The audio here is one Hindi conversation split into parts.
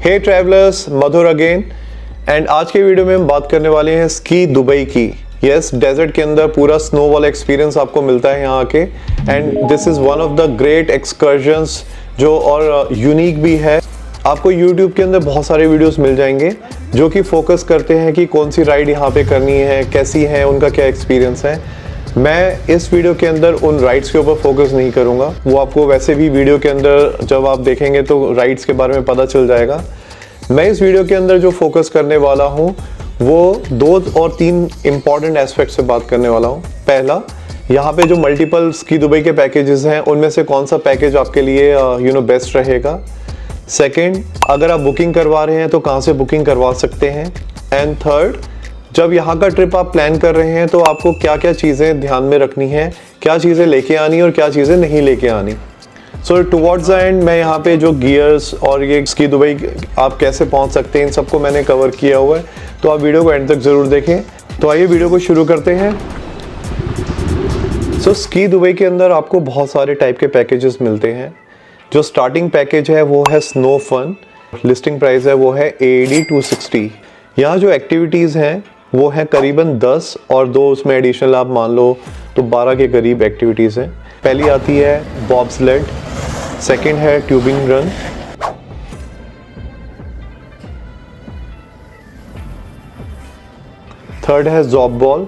Hey travellers, Madhur again. And आज के वीडियो में हम बात करने वाले हैं स्की दुबई की। यस, डेजर्ट के अंदर पूरा स्नो वाला एक्सपीरियंस आपको मिलता है यहाँ आके। And this is one of the great excursions जो और यूनिक भी है। आपको YouTube के अंदर बहुत सारे वीडियोस मिल जाएंगे जो कि फोकस करते हैं कि कौन सी राइड यहाँ पे करनी है, कैसी है, उनका क्या एक्सपीरियंस है। मैं इस वीडियो के अंदर उन राइड्स के ऊपर फोकस नहीं करूँगा, वो आपको वैसे भी वीडियो के अंदर जब आप देखेंगे तो राइड्स के बारे में पता चल जाएगा। मैं इस वीडियो के अंदर जो फोकस करने वाला हूँ वो 2 और 3 इम्पॉर्टेंट एस्पेक्ट से बात करने वाला हूँ। पहला, यहाँ पे जो मल्टीपल स्की दुबई के पैकेजेस हैं उनमें से कौन सा पैकेज आपके लिए बेस्ट रहेगा। सेकेंड, अगर आप बुकिंग करवा रहे हैं तो कहाँ से बुकिंग करवा सकते हैं। एंड थर्ड, जब यहाँ का ट्रिप आप प्लान कर रहे हैं तो आपको क्या क्या चीज़ें ध्यान में रखनी है, क्या चीज़ें लेके आनी और क्या चीज़ें नहीं लेके आनी। सो टुवर्ड्स द एंड मैं यहाँ पे जो गियर्स और ये स्की दुबई आप कैसे पहुँच सकते हैं इन सबको मैंने कवर किया हुआ है, तो आप वीडियो को एंड तक ज़रूर देखें। तो आइए वीडियो को शुरू करते हैं। सो स्की दुबई के अंदर आपको बहुत सारे टाइप के पैकेजेस मिलते हैं। जो स्टार्टिंग पैकेज है वो है स्नो फन, लिस्टिंग प्राइस है वो है AED 260। यहाँ जो एक्टिविटीज़ हैं वो है करीबन 10 और 2 उसमें एडिशनल आप मान लो तो 12 के करीब एक्टिविटीज़ हैं। पहली आती है बॉब्सलेड, सेकंड है ट्यूबिंग रन, थर्ड है जॉब बॉल,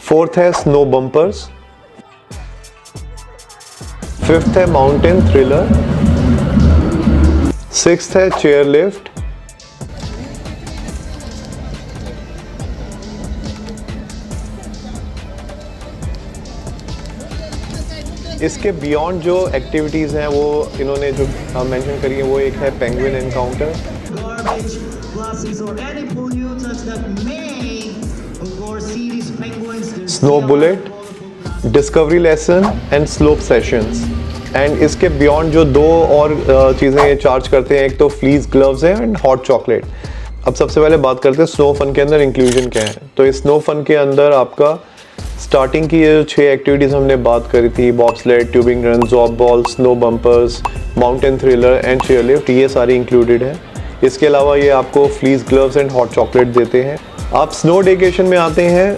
फोर्थ है स्नो बम्पर्स, फिफ्थ है माउंटेन थ्रिलर, सिक्स्थ है चेयर लिफ्ट, इसके बियॉन्ड जो एक्टिविटीज़ हैं वो इन्होंने जो मेंशन करी है वो एक है penguin encounter, snow bullet, discovery lesson and slope sessions. And इसके बियॉन्ड जो 2 और चीज़ें ये चार्ज करते हैं, एक तो फ्लीस ग्लव्स है एंड हॉट चॉकलेट। अब सबसे पहले बात करते हैं स्नो फन के अंदर इंक्लूजन क्या है। तो इस स्नो फन के अंदर आपका स्टार्टिंग की ये 6 एक्टिविटीज़ हमने बात करी थी, bobsled, tubing run, job ball, snow bumpers, mountain thriller and chair lift, ये सारी इंक्लूडेड है। इसके अलावा ये आपको fleece gloves and hot chocolate देते हैं। आप स्नो डेकेशन में आते हैं,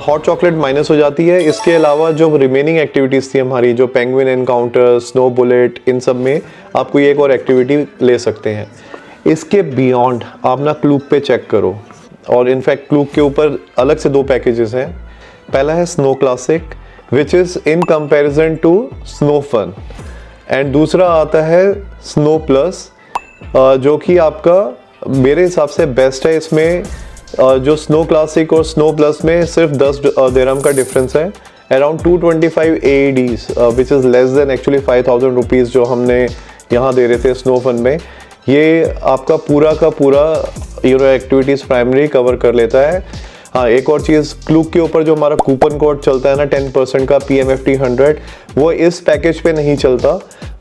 हॉट चॉकलेट माइनस हो जाती है। इसके अलावा जो रिमेनिंग एक्टिविटीज़ थी हमारी, जो पेंगुइन एनकाउंटर, स्नो बुलेट, इन सब में आपको एक और एक्टिविटी ले सकते हैं। इसके बियॉन्ड आप ना क्लूक पे चेक करो, और इनफैक्ट क्लूक के ऊपर अलग से 2 पैकेजेस हैं। पहला है snow classic which is in comparison to snow fun, and दूसरा आता है स्नो प्लस जो कि आपका मेरे हिसाब से बेस्ट है। इसमें जो स्नो क्लासिक और स्नो प्लस में सिर्फ 10 दिरहम का डिफरेंस है, around 225 AEDs which is less than actually 5000 rupees जो हमने यहाँ दे रहे थे स्नो फन में। ये आपका पूरा का पूरा एक्टिविटीज़ प्राइमरी कवर कर लेता है। हाँ, एक और चीज़, क्लूक के ऊपर जो हमारा कूपन कोड चलता है ना 10% का PMFT 100, वो इस पैकेज पे नहीं चलता।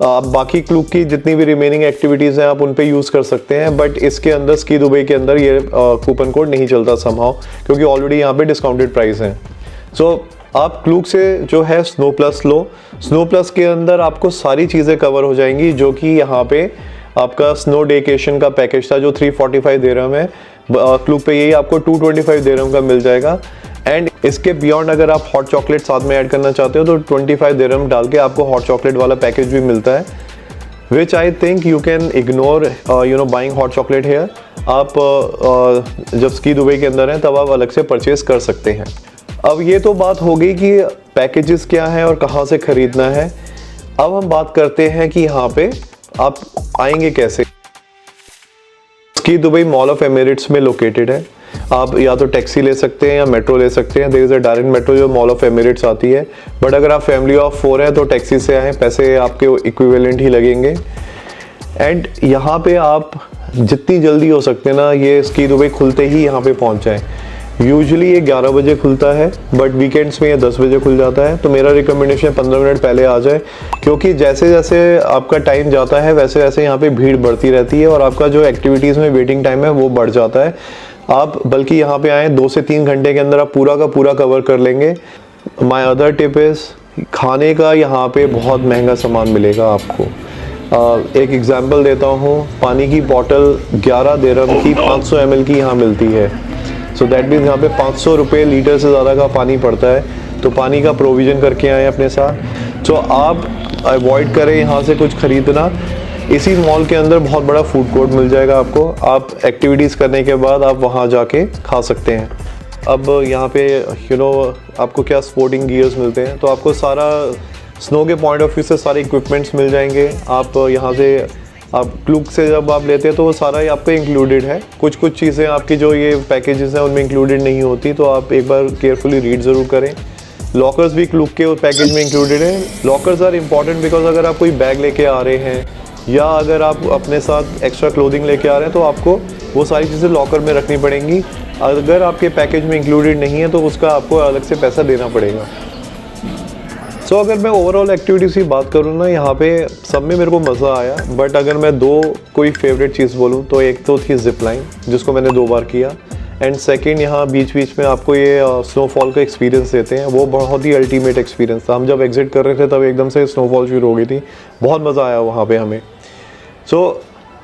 आप बाकी क्लूक की जितनी भी रिमेनिंग एक्टिविटीज़ हैं आप उन पे यूज़ कर सकते हैं, बट इसके अंदर स्की दुबई के अंदर ये कूपन कोड नहीं चलता समहाउ, क्योंकि ऑलरेडी यहाँ पे डिस्काउंटेड प्राइस है। सो आप क्लूक से जो है snow plus low. Snow plus के अंदर आपको सारी चीज़ें कवर हो जाएंगी जो कि यहाँ पे आपका स्नो डेकेशन का पैकेज था जो 345 दिरहम है, क्लूक पे यही आपको 225 दिरहम का मिल जाएगा। एंड इसके बियॉन्ड अगर आप हॉट चॉकलेट साथ में ऐड करना चाहते हो तो 25 दिरहम डाल के आपको हॉट चॉकलेट वाला पैकेज भी मिलता है, which I think you can ignore buying hot chocolate here. आप जब स्की दुबई के अंदर हैं तब आप अलग से परचेज कर सकते हैं। अब ये तो बात हो गई कि पैकेजेस क्या हैं और कहाँ से ख़रीदना है। अब हम बात करते हैं कि यहाँ पे आप आएंगे कैसे। Ski Dubai mall of Emirates में लोकेटेड है। आप या तो टैक्सी ले सकते हैं या मेट्रो ले सकते हैं। There is a direct metro जो मॉल ऑफ एमिरेट्स आती है, बट अगर आप फैमिली ऑफ 4 हैं तो टैक्सी से आएँ, पैसे आपके इक्विवेलेंट ही लगेंगे। एंड यहाँ पे आप जितनी जल्दी हो सकते हैं ना, ये स्की दुबई खुलते ही यहाँ पे पहुँच जाएँ। यूजुअली ये 11 बजे खुलता है, बट वीकेंड्स में ये 10 बजे खुल जाता है। तो मेरा रिकमेंडेशन 15 मिनट पहले आ जाए, क्योंकि जैसे जैसे आपका टाइम जाता है वैसे वैसे यहाँ पे भीड़ बढ़ती रहती है और आपका जो एक्टिविटीज़ में वेटिंग टाइम है वो बढ़ जाता है। आप बल्कि यहाँ पे आएँ 2 से 3 घंटे के अंदर आप पूरा का पूरा कवर कर लेंगे। माई अदर टिप इज़ खाने का यहाँ पे बहुत महंगा सामान मिलेगा आपको। एक एग्जांपल देता हूँ, पानी की बॉटल 11 दिरहम की 500 ml की यहाँ मिलती है। सो दैट मीन्स यहाँ पे 500 रुपये लीटर से ज़्यादा का पानी पड़ता है। तो पानी का प्रोविज़न करके आए अपने साथ। सो आप अवॉइड करें यहाँ से कुछ ख़रीदना। इसी मॉल के अंदर बहुत बड़ा फूड कोर्ट मिल जाएगा आपको। आप एक्टिविटीज़ करने के बाद आप वहाँ जाके खा सकते हैं। अब यहाँ पे आपको क्या स्पोर्टिंग गियर्स मिलते हैं, तो आपको सारा स्नो के पॉइंट ऑफ व्यू से सारे इक्विपमेंट्स मिल जाएंगे। आप यहाँ से आप क्लूक से जब आप लेते हैं तो वो सारा ही आपको इंक्लूडेड है। कुछ कुछ चीज़ें आपकी जो ये पैकेजेस हैं उनमें इंक्लूडेड नहीं होती, तो आप एक बार केयरफुली रीड ज़रूर करें। लॉकर्स भी क्लूक के पैकेज में इंक्लूडेड है। लॉकर्स आर इंपॉर्टेंट बिकॉज अगर आप कोई बैग लेके आ रहे हैं या अगर आप अपने साथ एक्स्ट्रा क्लोथिंग लेके आ रहे हैं तो आपको वो सारी चीज़ें लॉकर में रखनी पड़ेंगी। अगर आपके पैकेज में इंक्लूडेड नहीं है तो उसका आपको अलग से पैसा देना पड़ेगा। सो अगर मैं ओवरऑल एक्टिविटीज़ की बात करूँ ना, यहाँ पे सब में मेरे को मज़ा आया। बट अगर मैं दो कोई फेवरेट चीज़ बोलूँ तो एक तो थी जिप लाइन, जिसको मैंने 2 बार किया। एंड सेकेंड, यहाँ बीच बीच में आपको ये स्नोफॉल का एक्सपीरियंस देते हैं, वो बहुत ही अल्टीमेट एक्सपीरियंस था। हम जब एग्जिट कर रहे थे तब एकदम से स्नोफॉल शुरू हो गई थी, बहुत मज़ा आया वहाँ पे हमें। सो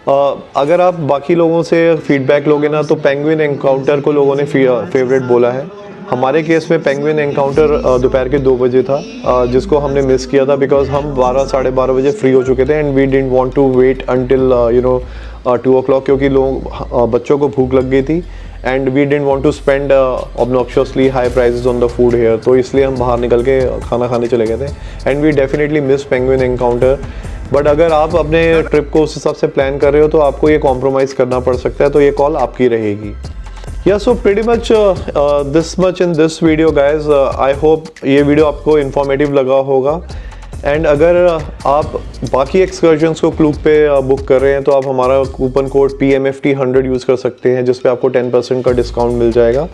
अगर आप बाकी लोगों से फीडबैक लोगे ना, तो पेंगुइन एनकाउंटर को लोगों ने फेवरेट बोला है। हमारे केस में पेंगुइन एनकाउंटर दोपहर के 2 बजे था, जिसको हमने मिस किया था बिकॉज हम 12 साढ़े 12 बजे फ्री हो चुके थे। And we didn't want to wait until 2 o'clock, क्योंकि बच्चों को भूख लग गई थी। And we didn't want to spend obnoxiously high prices on the food here, तो इसलिए हम बाहर निकल के खाना खाने चले गए थे। And we definitely miss penguin encounter. But अगर आप अपने ट्रिप को उस हिसाब से प्लान कर रहे हो तो आपको ये कॉम्प्रोमाइज़ करना पड़ सकता है, तो ये कॉल आपकी रहेगी। या so pretty much this much in this video guys. I hope ये वीडियो आपको इन्फॉर्मेटिव लगा होगा। एंड अगर आप बाकी एक्सकर्जन्स को क्लूक पे बुक कर रहे हैं तो आप हमारा कूपन कोड PMFT100 यूज़ कर सकते हैं, जिस पे आपको 10% का डिस्काउंट मिल जाएगा,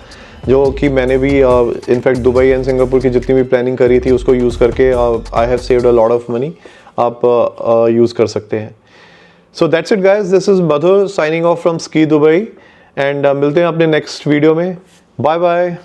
जो कि मैंने भी इनफैक्ट दुबई एंड सिंगापुर की जितनी भी प्लानिंग करी थी उसको यूज़ करके I have saved a lot of money. आप यूज़ कर सकते हैं। So that's it guys, this is Madhur signing off from Ski Dubai. And मिलते हैं अपने नेक्स्ट वीडियो में। Bye bye.